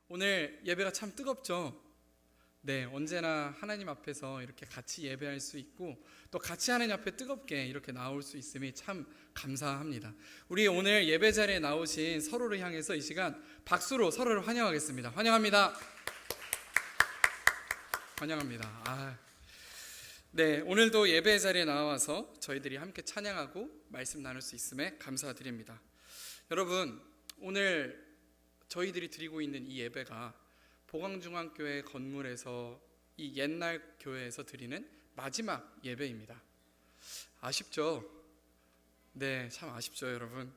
오늘 예배가 참 뜨겁죠? 네, 언제나 하나님 앞에서 이렇게 같이 예배할 수 있고 또 같이 하나님 앞에 뜨겁게 이렇게 나올 수 있음이 참 감사합니다. 우리 오늘 예배 자리에 나오신 서로를 향해서 이 시간 박수로 서로를 환영하겠습니다. 환영합니다. 환영합니다. 네, 오늘도 예배 자리에 나와서 저희들이 함께 찬양하고 말씀 나눌 수 있음에 감사드립니다. 여러분, 오늘 저희들이 드리고 있는 이 예배가 보광중앙교회 건물에서 이 옛날 교회에서 드리는 마지막 예배입니다. 아쉽죠? 네, 참 아쉽죠, 여러분.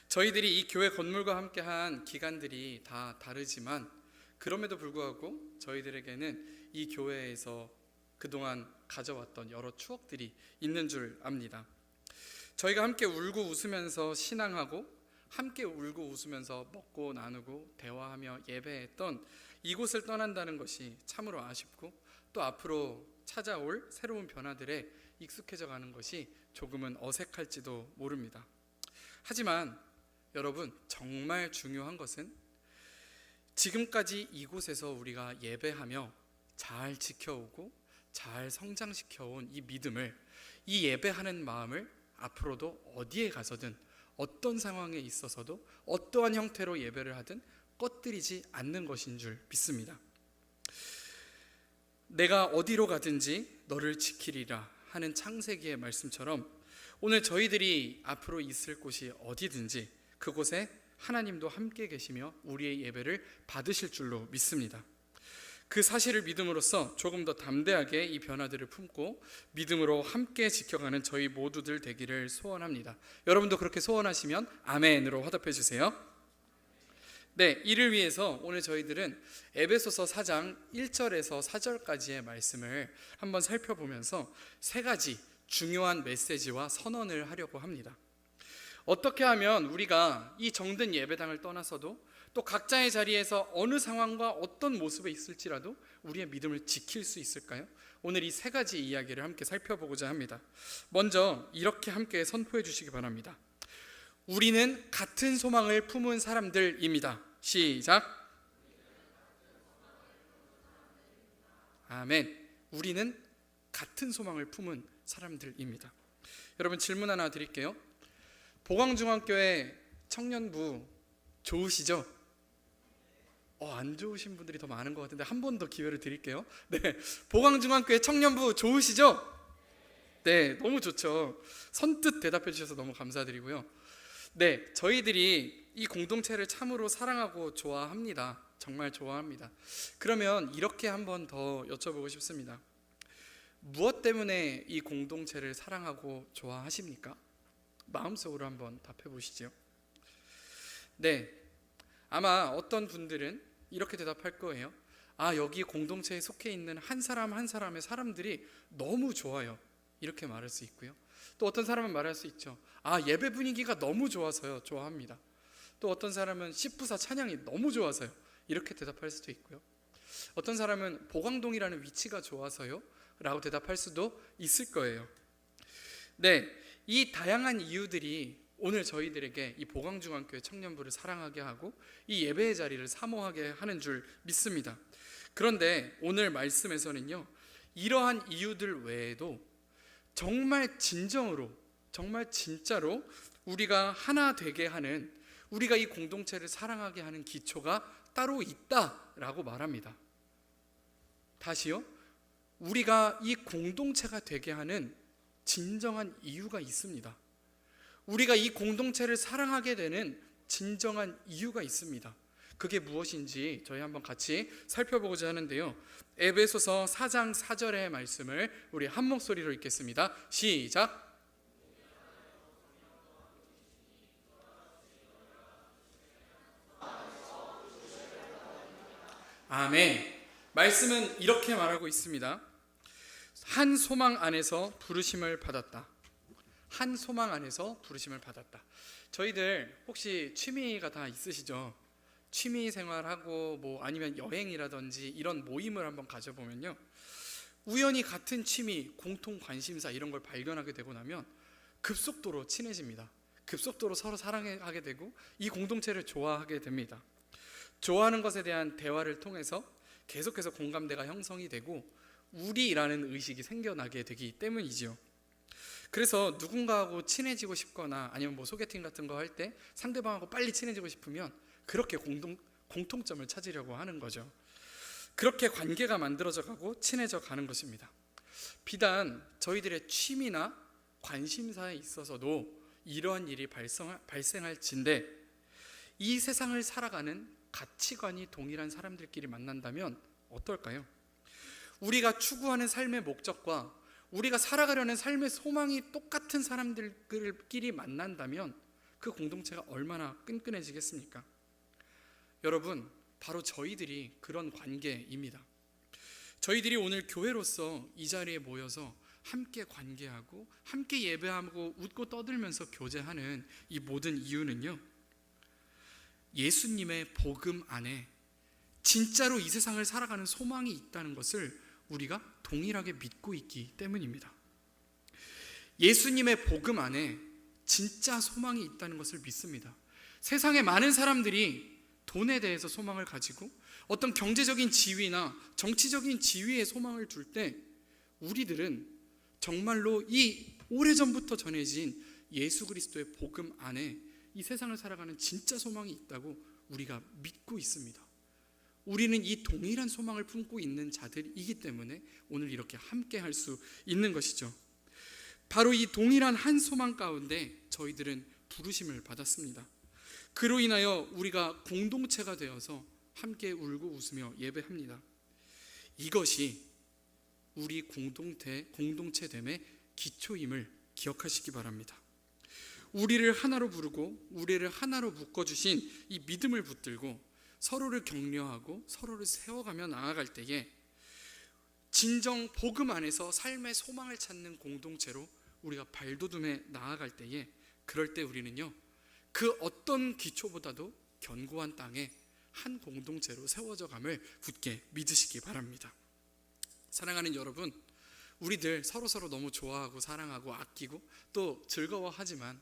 저희들이 이 교회 건물과 함께한 기간들이 다 다르지만 그럼에도 불구하고 저희들에게는 이 교회에서 그동안 가져왔던 여러 추억들이 있는 줄 압니다. 저희가 함께 울고 웃으면서 신앙하고 함께 울고 웃으면서 먹고 나누고 대화하며 예배했던 이곳을 떠난다는 것이 참으로 아쉽고 또 앞으로 찾아올 새로운 변화들에 익숙해져 가는 것이 조금은 어색할지도 모릅니다. 하지만 여러분, 정말 중요한 것은 지금까지 이곳에서 우리가 예배하며 잘 지켜오고 잘 성장시켜온 이 믿음을, 이 예배하는 마음을 앞으로도 어디에 가서든 어떤 상황에 있어서도 어떠한 형태로 예배를 하든 꺼뜨리지 않는 것인 줄 믿습니다. 내가 어디로 가든지 너를 지키리라 하는 창세기의 말씀처럼 오늘 저희들이 앞으로 있을 곳이 어디든지 그곳에 하나님도 함께 계시며 우리의 예배를 받으실 줄로 믿습니다. 그 사실을 믿음으로써 조금 더 담대하게 이 변화들을 품고 믿음으로 함께 지켜가는 저희 모두들 되기를 소원합니다. 여러분도 그렇게 소원하시면 아멘으로 화답해 주세요. 네, 이를 위해서 오늘 저희들은 에베소서 4장 1절에서 4절까지의 말씀을 한번 살펴보면서 세 가지 중요한 메시지와 선언을 하려고 합니다. 어떻게 하면 우리가 이 정든 예배당을 떠나서도 또 각자의 자리에서 어느 상황과 어떤 모습에 있을지라도 우리의 믿음을 지킬 수 있을까요? 오늘 이 세 가지 이야기를 함께 살펴보고자 합니다. 먼저 이렇게 함께 선포해 주시기 바랍니다. 우리는 같은 소망을 품은 사람들입니다. 시작. 아멘. 우리는 같은 소망을 품은 사람들입니다. 여러분, 질문 하나 드릴게요. 보광중앙교회 청년부 좋으시죠? 안 좋으신 분들이 더 많은 것 같은데 한 번 더 기회를 드릴게요. 네, 보광중앙교회 청년부 좋으시죠? 네, 너무 좋죠. 선뜻 대답해 주셔서 너무 감사드리고요. 네, 저희들이 이 공동체를 참으로 사랑하고 좋아합니다. 정말 좋아합니다. 그러면 이렇게 한 번 더 여쭤보고 싶습니다. 무엇 때문에 이 공동체를 사랑하고 좋아하십니까? 마음속으로 한번 답해 보시죠. 네, 아마 어떤 분들은 이렇게 대답할 거예요. 여기 공동체에 속해 있는 한 사람 한 사람의 사람들이 너무 좋아요. 이렇게 말할 수 있고요. 또 어떤 사람은 말할 수 있죠. 예배 분위기가 너무 좋아서요. 좋아합니다. 또 어떤 사람은 시푸사 찬양이 너무 좋아서요. 이렇게 대답할 수도 있고요. 어떤 사람은 보광동이라는 위치가 좋아서요. 라고 대답할 수도 있을 거예요. 네, 이 다양한 이유들이 오늘 저희들에게 이 보광중앙교회 청년부를 사랑하게 하고 이 예배의 자리를 사모하게 하는 줄 믿습니다. 그런데 오늘 말씀에서는요, 이러한 이유들 외에도 정말 진정으로, 정말 진짜로 우리가 하나 되게 하는, 우리가 이 공동체를 사랑하게 하는 기초가 따로 있다라고 말합니다. 다시요, 우리가 이 공동체가 되게 하는 진정한 이유가 있습니다. 우리가 이 공동체를 사랑하게 되는 진정한 이유가 있습니다. 그게 무엇인지 저희 한번 같이 살펴보고자 하는데요. 에베소서 4장 4절의 말씀을 우리 한 목소리로 읽겠습니다. 시작. 아멘. 말씀은 이렇게 말하고 있습니다. 한 소망 안에서 부르심을 받았다. 한 소망 안에서 부르심을 받았다. 저희들 혹시 취미가 다 있으시죠? 취미 생활하고 아니면 여행이라든지 이런 모임을 한번 가져보면요, 우연히 같은 취미, 공통 관심사 이런 걸 발견하게 되고 나면 급속도로 친해집니다. 급속도로 서로 사랑하게 되고 이 공동체를 좋아하게 됩니다. 좋아하는 것에 대한 대화를 통해서 계속해서 공감대가 형성이 되고 우리라는 의식이 생겨나게 되기 때문이지요. 그래서 누군가하고 친해지고 싶거나 아니면 뭐 소개팅 같은 거 할 때 상대방하고 빨리 친해지고 싶으면 그렇게 공통점을 찾으려고 하는 거죠. 그렇게 관계가 만들어져 가고 친해져 가는 것입니다. 비단 저희들의 취미나 관심사에 있어서도 이러한 일이 발생할진데, 이 세상을 살아가는 가치관이 동일한 사람들끼리 만난다면 어떨까요? 우리가 추구하는 삶의 목적과 우리가 살아가려는 삶의 소망이 똑같은 사람들끼리 만난다면 그 공동체가 얼마나 끈끈해지겠습니까? 여러분, 바로 저희들이 그런 관계입니다. 저희들이 오늘 교회로서 이 자리에 모여서 함께 관계하고 함께 예배하고 웃고 떠들면서 교제하는 이 모든 이유는요, 예수님의 복음 안에 진짜로 이 세상을 살아가는 소망이 있다는 것을 우리가 동일하게 믿고 있기 때문입니다. 예수님의 복음 안에 진짜 소망이 있다는 것을 믿습니다. 세상의 많은 사람들이 돈에 대해서 소망을 가지고 어떤 경제적인 지위나 정치적인 지위에 소망을 둘 때, 우리들은 정말로 이 오래전부터 전해진 예수 그리스도의 복음 안에 이 세상을 살아가는 진짜 소망이 있다고 우리가 믿고 있습니다. 우리는 이 동일한 소망을 품고 있는 자들이기 때문에 오늘 이렇게 함께 할 수 있는 것이죠. 바로 이 동일한 한 소망 가운데 저희들은 부르심을 받았습니다. 그로 인하여 우리가 공동체가 되어서 함께 울고 웃으며 예배합니다. 이것이 우리 공동체됨의 기초임을 기억하시기 바랍니다. 우리를 하나로 부르고 우리를 하나로 묶어주신 이 믿음을 붙들고 서로를 격려하고 서로를 세워가며 나아갈 때에 진정 복음 안에서 삶의 소망을 찾는 공동체로 우리가 발돋움해 나아갈 때에, 그럴 때 우리는요, 그 어떤 기초보다도 견고한 땅에 한 공동체로 세워져 감을 굳게 믿으시기 바랍니다. 사랑하는 여러분, 우리들 서로서로 너무 좋아하고 사랑하고 아끼고 또 즐거워하지만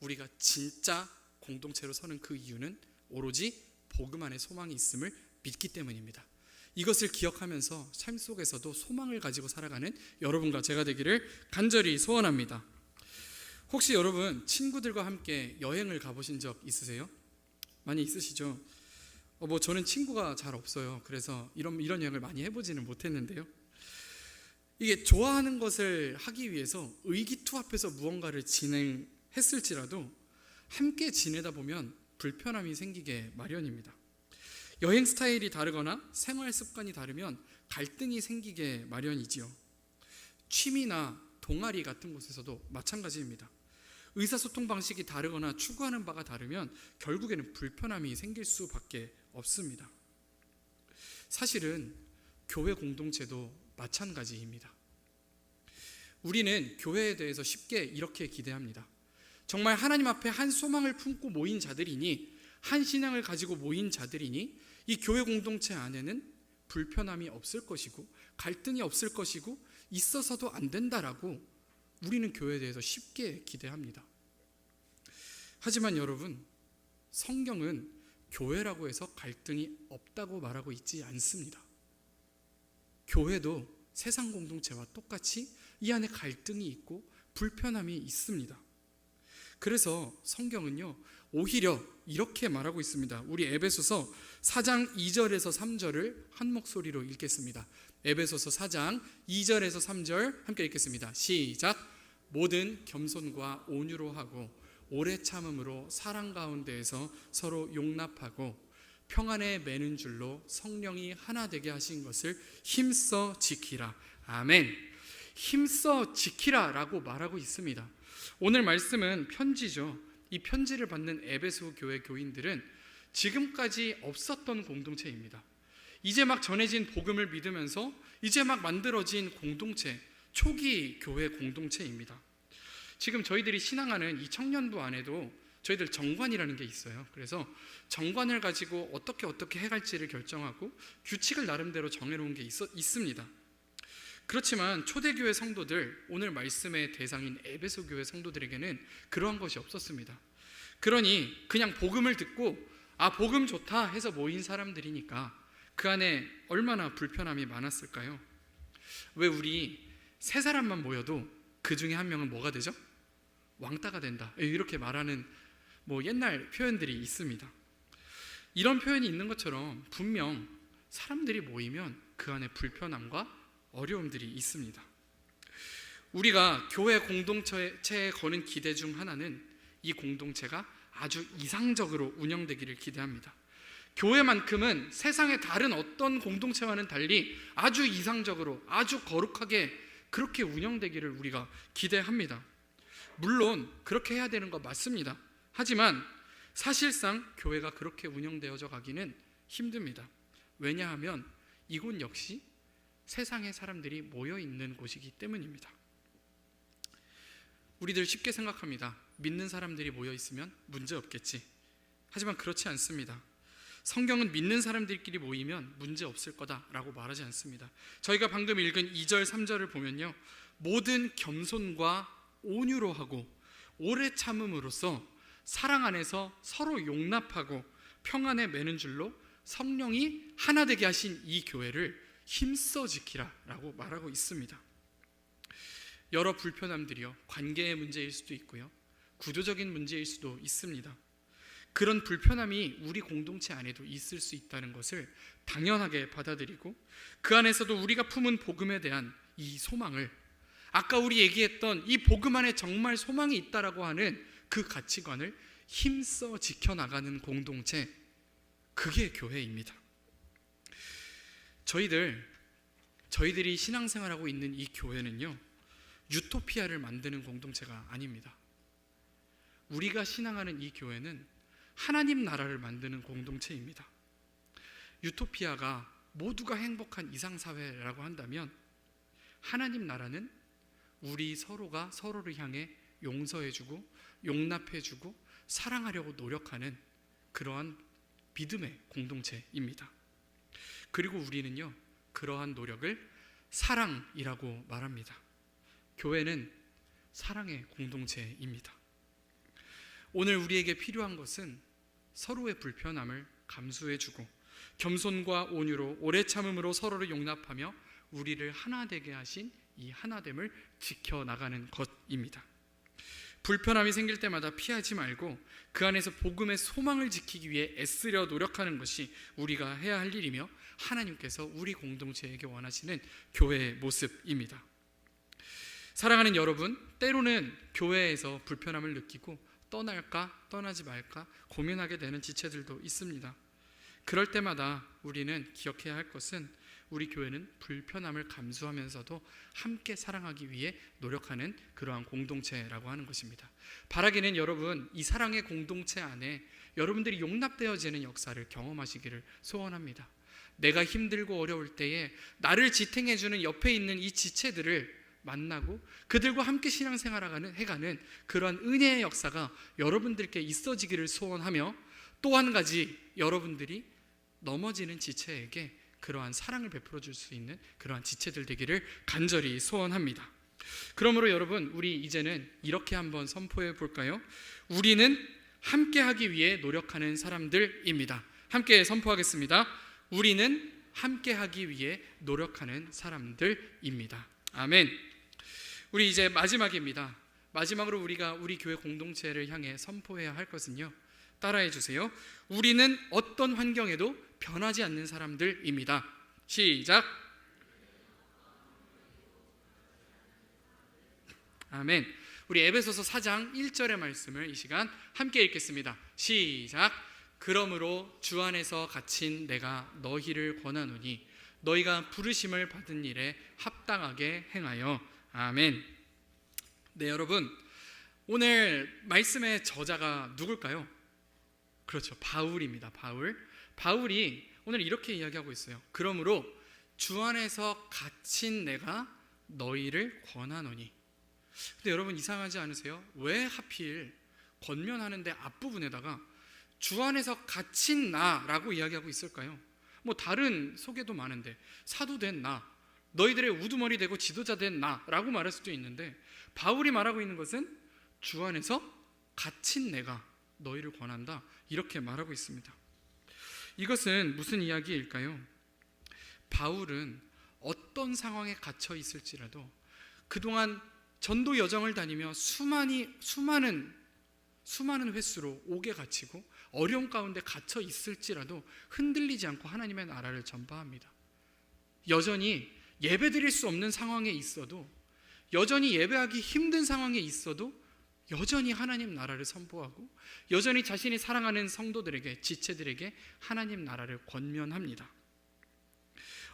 우리가 진짜 공동체로 서는 그 이유는 오로지 복음 안에 소망이 있음을 믿기 때문입니다. 이것을 기억하면서 삶 속에서도 소망을 가지고 살아가는 여러분과 제가 되기를 간절히 소원합니다. 혹시 여러분 친구들과 함께 여행을 가보신 적 있으세요? 많이 있으시죠? 저는 친구가 잘 없어요. 그래서 이런 여행을 많이 해보지는 못했는데요, 이게 좋아하는 것을 하기 위해서 의기투합해서 무언가를 진행했을지라도 함께 지내다 보면 불편함이 생기게 마련입니다. 여행 스타일이 다르거나 생활 습관이 다르면 갈등이 생기게 마련이지요. 취미나 동아리 같은 곳에서도 마찬가지입니다. 의사소통 방식이 다르거나 추구하는 바가 다르면 결국에는 불편함이 생길 수밖에 없습니다. 사실은 교회 공동체도 마찬가지입니다. 우리는 교회에 대해서 쉽게 이렇게 기대합니다. 정말 하나님 앞에 한 소망을 품고 모인 자들이니, 한 신앙을 가지고 모인 자들이니 이 교회 공동체 안에는 불편함이 없을 것이고 갈등이 없을 것이고 있어서도 안 된다라고 우리는 교회에 대해서 쉽게 기대합니다. 하지만 여러분, 성경은 교회라고 해서 갈등이 없다고 말하고 있지 않습니다. 교회도 세상 공동체와 똑같이 이 안에 갈등이 있고 불편함이 있습니다. 그래서 성경은요, 오히려 이렇게 말하고 있습니다. 우리 에베소서 4장 2절에서 3절을 한 목소리로 읽겠습니다. 에베소서 4장 2절에서 3절 함께 읽겠습니다. 시작. 모든 겸손과 온유로 하고 오래 참음으로 사랑 가운데에서 서로 용납하고 평안에 매는 줄로 성령이 하나 되게 하신 것을 힘써 지키라. 아멘. 힘써 지키라 라고 말하고 있습니다. 오늘 말씀은 편지죠. 이 편지를 받는 에베소 교회 교인들은 지금까지 없었던 공동체입니다. 이제 막 전해진 복음을 믿으면서 이제 막 만들어진 공동체, 초기 교회 공동체입니다. 지금 저희들이 신앙하는 이 청년부 안에도 저희들 정관이라는 게 있어요. 그래서 정관을 가지고 어떻게 해갈지를 결정하고 규칙을 나름대로 정해놓은 게 있습니다. 그렇지만 초대교회 성도들, 오늘 말씀의 대상인 에베소 교회 성도들에게는 그러한 것이 없었습니다. 그러니 그냥 복음을 듣고 복음 좋다 해서 모인 사람들이니까 그 안에 얼마나 불편함이 많았을까요? 왜 우리 세 사람만 모여도 그 중에 한 명은 뭐가 되죠? 왕따가 된다, 이렇게 말하는 옛날 표현들이 있습니다. 이런 표현이 있는 것처럼 분명 사람들이 모이면 그 안에 불편함과 어려움들이 있습니다. 우리가 교회 공동체에 거는 기대 중 하나는 이 공동체가 아주 이상적으로 운영되기를 기대합니다. 교회만큼은 세상의 다른 어떤 공동체와는 달리 아주 이상적으로, 아주 거룩하게 그렇게 운영되기를 우리가 기대합니다. 물론 그렇게 해야 되는 거 맞습니다. 하지만 사실상 교회가 그렇게 운영되어져 가기는 힘듭니다. 왜냐하면 이곳 역시 세상의 사람들이 모여 있는 곳이기 때문입니다. 우리들 쉽게 생각합니다. 믿는 사람들이 모여 있으면 문제 없겠지. 하지만 그렇지 않습니다. 성경은 믿는 사람들끼리 모이면 문제 없을 거다라고 말하지 않습니다. 저희가 방금 읽은 2절 3절을 보면요, 모든 겸손과 온유로 하고 오래 참음으로써 사랑 안에서 서로 용납하고 평안에 매는 줄로 성령이 하나 되게 하신 이 교회를 힘써 지키라 라고 말하고 있습니다. 여러 불편함들이요, 관계의 문제일 수도 있고요, 구조적인 문제일 수도 있습니다. 그런 불편함이 우리 공동체 안에도 있을 수 있다는 것을 당연하게 받아들이고 그 안에서도 우리가 품은 복음에 대한 이 소망을, 아까 우리 얘기했던 이 복음 안에 정말 소망이 있다라고 하는 그 가치관을 힘써 지켜나가는 공동체, 그게 교회입니다. 저희들이 신앙생활하고 있는 이 교회는요, 유토피아를 만드는 공동체가 아닙니다. 우리가 신앙하는 이 교회는 하나님 나라를 만드는 공동체입니다. 유토피아가 모두가 행복한 이상사회라고 한다면 하나님 나라는 우리 서로가 서로를 향해 용서해주고 용납해주고 사랑하려고 노력하는 그러한 믿음의 공동체입니다. 그리고 우리는요, 그러한 노력을 사랑이라고 말합니다. 교회는 사랑의 공동체입니다. 오늘 우리에게 필요한 것은 서로의 불편함을 감수해주고 겸손과 온유로 오래 참음으로 서로를 용납하며 우리를 하나 되게 하신 이 하나됨을 지켜나가는 것입니다. 불편함이 생길 때마다 피하지 말고 그 안에서 복음의 소망을 지키기 위해 애쓰려 노력하는 것이 우리가 해야 할 일이며 하나님께서 우리 공동체에게 원하시는 교회의 모습입니다. 사랑하는 여러분, 때로는 교회에서 불편함을 느끼고 떠날까 떠나지 말까 고민하게 되는 지체들도 있습니다. 그럴 때마다 우리는 기억해야 할 것은 우리 교회는 불편함을 감수하면서도 함께 사랑하기 위해 노력하는 그러한 공동체라고 하는 것입니다. 바라기는 여러분, 이 사랑의 공동체 안에 여러분들이 용납되어지는 역사를 경험하시기를 소원합니다. 내가 힘들고 어려울 때에 나를 지탱해주는 옆에 있는 이 지체들을 만나고 그들과 함께 신앙생활을 해가는 그러한 은혜의 역사가 여러분들께 있어지기를 소원하며, 또 한 가지 여러분들이 넘어지는 지체에게 그러한 사랑을 베풀어 줄 수 있는 그러한 지체들 되기를 간절히 소원합니다. 그러므로 여러분, 우리 이제는 이렇게 한번 선포해 볼까요? 우리는 함께 하기 위해 노력하는 사람들입니다. 함께 선포하겠습니다. 우리는 함께 하기 위해 노력하는 사람들입니다. 아멘. 우리 이제 마지막입니다. 마지막으로 우리가 우리 교회 공동체를 향해 선포해야 할 것은요, 따라해 주세요. 우리는 어떤 환경에도 변하지 않는 사람들입니다. 시작. 아멘. 우리 에베소서 4장 1절의 말씀을 이 시간 함께 읽겠습니다. 시작. 그러므로 주 안에서 갇힌 내가 너희를 권하노니 너희가 부르심을 받은 일에 합당하게 행하여. 아멘. 네, 여러분, 오늘 말씀의 저자가 누굴까요? 그렇죠, 바울입니다. 바울이 오늘 이렇게 이야기하고 있어요. 그러므로 주 안에서 갇힌 내가 너희를 권하노니. 근데 여러분, 이상하지 않으세요? 왜 하필 권면하는데 앞부분에다가 주 안에서 갇힌 나라고 이야기하고 있을까요? 다른 소개도 많은데 사도된 나, 너희들의 우두머리 되고 지도자 된 나라고 말할 수도 있는데, 바울이 말하고 있는 것은 주 안에서 갇힌 내가 너희를 권한다, 이렇게 말하고 있습니다. 이것은 무슨 이야기일까요? 바울은 어떤 상황에 갇혀 있을지라도 그동안 전도 여정을 다니며 수많은 횟수로 옥에 갇히고 어려움 가운데 갇혀 있을지라도 흔들리지 않고 하나님의 나라를 전파합니다. 여전히 예배드릴 수 없는 상황에 있어도, 여전히 예배하기 힘든 상황에 있어도 여전히 하나님 나라를 선포하고 여전히 자신이 사랑하는 성도들에게, 지체들에게 하나님 나라를 권면합니다.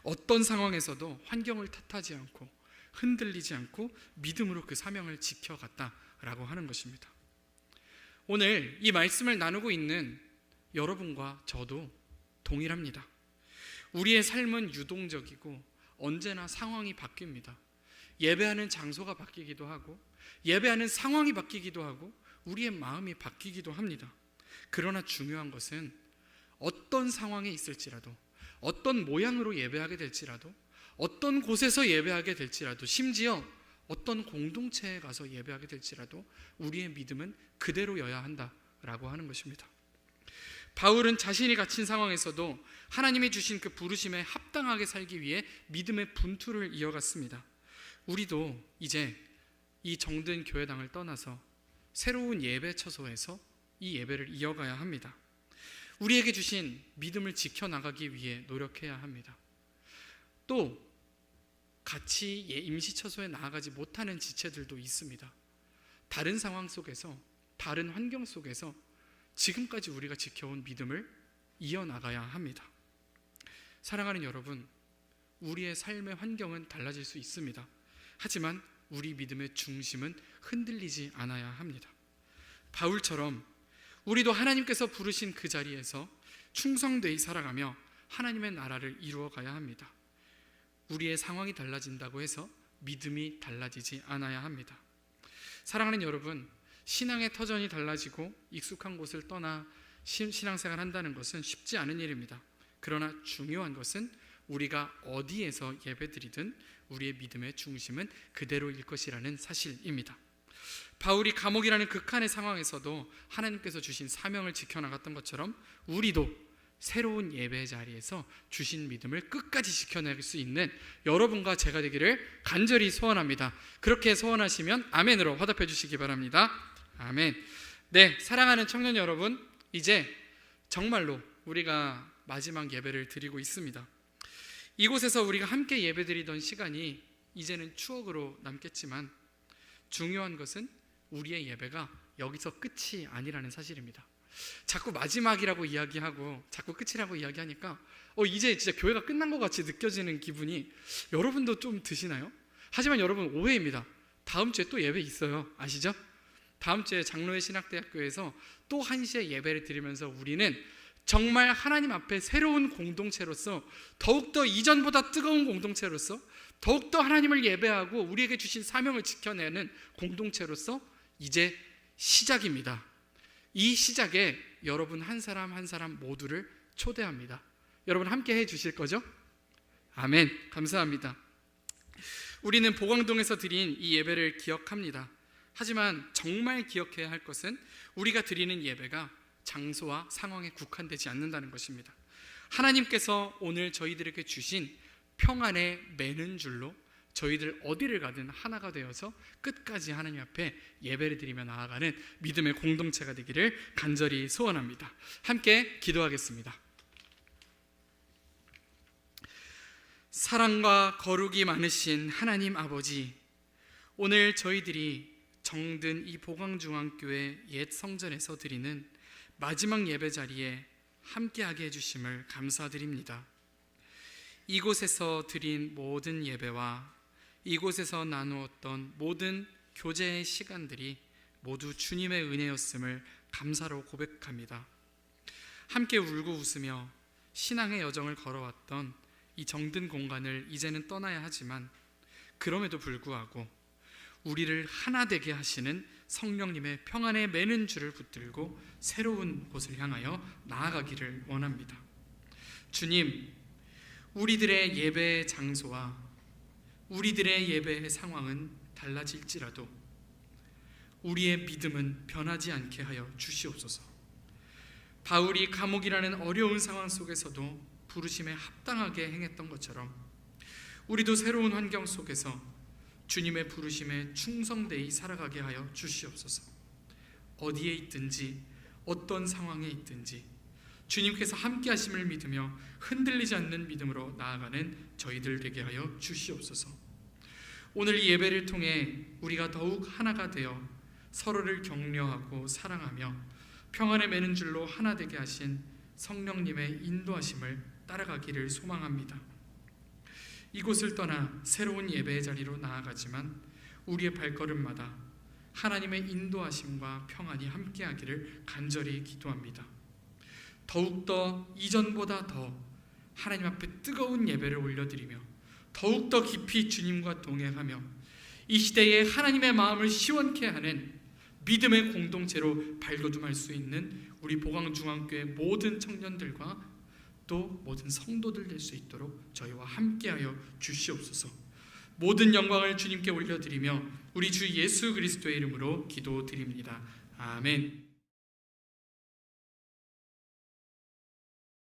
어떤 상황에서도 환경을 탓하지 않고 흔들리지 않고 믿음으로 그 사명을 지켜갔다라고 하는 것입니다. 오늘 이 말씀을 나누고 있는 여러분과 저도 동일합니다. 우리의 삶은 유동적이고 언제나 상황이 바뀝니다. 예배하는 장소가 바뀌기도 하고 예배하는 상황이 바뀌기도 하고 우리의 마음이 바뀌기도 합니다. 그러나 중요한 것은 어떤 상황에 있을지라도, 어떤 모양으로 예배하게 될지라도, 어떤 곳에서 예배하게 될지라도, 심지어 어떤 공동체에 가서 예배하게 될지라도 우리의 믿음은 그대로여야 한다라고 하는 것입니다. 바울은 자신이 갇힌 상황에서도 하나님이 주신 그 부르심에 합당하게 살기 위해 믿음의 분투를 이어갔습니다. 우리도 이제 이 정든 교회당을 떠나서 새로운 예배 처소에서 이 예배를 이어가야 합니다. 우리에게 주신 믿음을 지켜나가기 위해 노력해야 합니다. 또 같이 임시처소에 나아가지 못하는 지체들도 있습니다. 다른 상황 속에서, 다른 환경 속에서 지금까지 우리가 지켜온 믿음을 이어나가야 합니다. 사랑하는 여러분, 우리의 삶의 환경은 달라질 수 있습니다. 하지만 우리 믿음의 중심은 흔들리지 않아야 합니다. 바울처럼 우리도 하나님께서 부르신 그 자리에서 충성되이 살아가며 하나님의 나라를 이루어가야 합니다. 우리의 상황이 달라진다고 해서 믿음이 달라지지 않아야 합니다. 사랑하는 여러분, 신앙의 터전이 달라지고 익숙한 곳을 떠나 신앙생활을 한다는 것은 쉽지 않은 일입니다. 그러나 중요한 것은 우리가 어디에서 예배드리든 우리의 믿음의 중심은 그대로일 것이라는 사실입니다. 바울이 감옥이라는 극한의 상황에서도 하나님께서 주신 사명을 지켜나갔던 것처럼 우리도 새로운 예배 자리에서 주신 믿음을 끝까지 지켜낼 수 있는 여러분과 제가 되기를 간절히 소원합니다. 그렇게 소원하시면 아멘으로 화답해 주시기 바랍니다. 아멘. 네, 사랑하는 청년 여러분, 이제 정말로 우리가 마지막 예배를 드리고 있습니다. 이곳에서 우리가 함께 예배드리던 시간이 이제는 추억으로 남겠지만 중요한 것은 우리의 예배가 여기서 끝이 아니라는 사실입니다. 자꾸 마지막이라고 이야기하고 자꾸 끝이라고 이야기하니까 이제 진짜 교회가 끝난 것 같이 느껴지는 기분이 여러분도 좀 드시나요? 하지만 여러분, 오해입니다. 다음 주에 또 예배 있어요. 아시죠? 다음 주에 장로회 신학대학교에서 또 1시에 예배를 드리면서 우리는 정말 하나님 앞에 새로운 공동체로서, 더욱더 이전보다 뜨거운 공동체로서, 더욱더 하나님을 예배하고 우리에게 주신 사명을 지켜내는 공동체로서 이제 시작입니다. 이 시작에 여러분 한 사람 한 사람 모두를 초대합니다. 여러분 함께 해 주실 거죠? 아멘. 감사합니다. 우리는 보광동에서 드린 이 예배를 기억합니다. 하지만 정말 기억해야 할 것은 우리가 드리는 예배가 장소와 상황에 국한되지 않는다는 것입니다. 하나님께서 오늘 저희들에게 주신 평안에 매는 줄로 저희들 어디를 가든 하나가 되어서 끝까지 하나님 앞에 예배를 드리며 나아가는 믿음의 공동체가 되기를 간절히 소원합니다. 함께 기도하겠습니다. 사랑과 거룩이 많으신 하나님 아버지, 오늘 저희들이 정든 이 보광중앙교회 옛 성전에서 드리는 마지막 예배 자리에 함께하게 해주심을 감사드립니다. 이곳에서 드린 모든 예배와 이곳에서 나누었던 모든 교제의 시간들이 모두 주님의 은혜였음을 감사로 고백합니다. 함께 울고 웃으며 신앙의 여정을 걸어왔던 이 정든 공간을 이제는 떠나야 하지만 그럼에도 불구하고 우리를 하나 되게 하시는 성령님의 평안에 매는 줄을 붙들고 새로운 곳을 향하여 나아가기를 원합니다. 주님, 우리들의 예배의 장소와 우리들의 예배의 상황은 달라질지라도 우리의 믿음은 변하지 않게 하여 주시옵소서. 바울이 감옥이라는 어려운 상황 속에서도 부르심에 합당하게 행했던 것처럼 우리도 새로운 환경 속에서 주님의 부르심에 충성되이 살아가게 하여 주시옵소서. 어디에 있든지 어떤 상황에 있든지 주님께서 함께 하심을 믿으며 흔들리지 않는 믿음으로 나아가는 저희들 되게 하여 주시옵소서. 오늘 이 예배를 통해 우리가 더욱 하나가 되어 서로를 격려하고 사랑하며 평안에 매는 줄로 하나 되게 하신 성령님의 인도하심을 따라가기를 소망합니다. 이곳을 떠나 새로운 예배의 자리로 나아가지만 우리의 발걸음마다 하나님의 인도하심과 평안이 함께하기를 간절히 기도합니다. 더욱더 이전보다 더 하나님 앞에 뜨거운 예배를 올려드리며 더욱더 깊이 주님과 동행하며 이 시대에 하나님의 마음을 시원케 하는 믿음의 공동체로 발돋움할 수 있는 우리 보광중앙교회 모든 청년들과 또 모든 성도들 될 수 있도록 저희와 함께하여 주시옵소서. 모든 영광을 주님께 올려드리며 우리 주 예수 그리스도의 이름으로 기도드립니다. 아멘.